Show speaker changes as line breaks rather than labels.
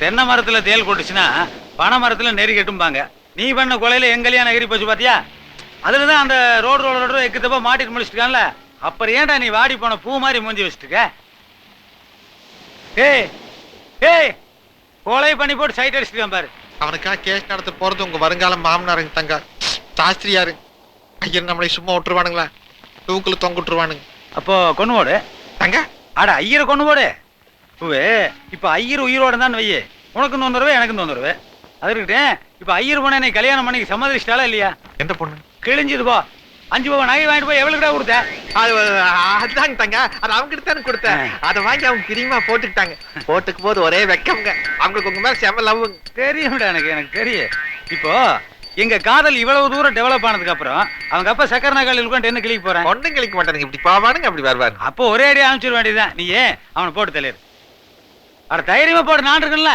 தென்னை மரத்துல தேல் கொட்டுச்சுன்னா பனை மரத்துல நெறி கட்டும்பாங்க. நீ பண்ண கொலையில எங்க கல்யாணம் எகிரி போச்சு பாத்தியா? அதுலதான் அந்த ரோடு ரோடு எக்கு தப்பா மாட்டிட்டு முடிச்சிருக்கான்ல. அப்புறம் ஏன்டா நீ வாடி போன பூ மாதிரி மூஞ்சி வச்சுட்டுக்க? ஏய் ஏய், கொலை பண்ணி போட்டு சைட் அடிச்சுட்டான் பாரு.
அவனுக்காக கேஸ் நடத்த போறது உங்க வருங்கால மாமனாருங்க தங்க சாஸ்திரியாரு. ஐயர் நம்மளை சும்மா விட்டுருவானுங்களா? தூக்குல தொங்க விட்டுருவானுங்க.
அப்போ கொண்டு போடு
தங்க.
அட ஐயரை கொண்டு போடு. பூவே இப்ப ஐயர் உயிரோட தான் வையே. உனக்கு தொந்தரவு எனக்கு தொந்தரவு. அது இருக்கட்டேன். இப்ப ஐயர் போன என்னை கல்யாணம் பண்ணி சம்மதிச்சிட்டாலா இல்லையா?
எந்த பொண்ணு?
கிழிஞ்சது போ. 5 பவன் நகை வாங்கிட்டு போய் எவ்வளவுடா கொடுத்த?
அதுதாங்க தங்க, அது அவங்க கிட்ட தானே கொடுத்தேன். அதை வாங்கி அவங்க பிரியமா போட்டுக்கிட்டாங்க. போட்டுக்கும் போது ஒரே வெக்கம்ங்க. அவங்களுக்கு உங்க மேல செம லவ்வுங்க.
தெரியும்டா, எனக்கு தெரியும். இப்போ எங்க காதல் இவ்வளவு தூரம் டெவலப் ஆனதுக்கு அப்புறம் அவங்க அப்பா சக்கர நகாலில் உட்காந்து என்ன கிளிக்க போறேன்?
ஒன்றும் கிளிக்க மாட்டானுங்க. இப்படி பாவானுங்க அப்படி வருவாரு.
அப்போ ஒரே அடி அனுப்பிச்சிட வேண்டியதுதான். நீ ஏன் அவனை போட்டு தள்ளிடு. அட தைரியமா போட்டு நான் இருக்கேன்ல.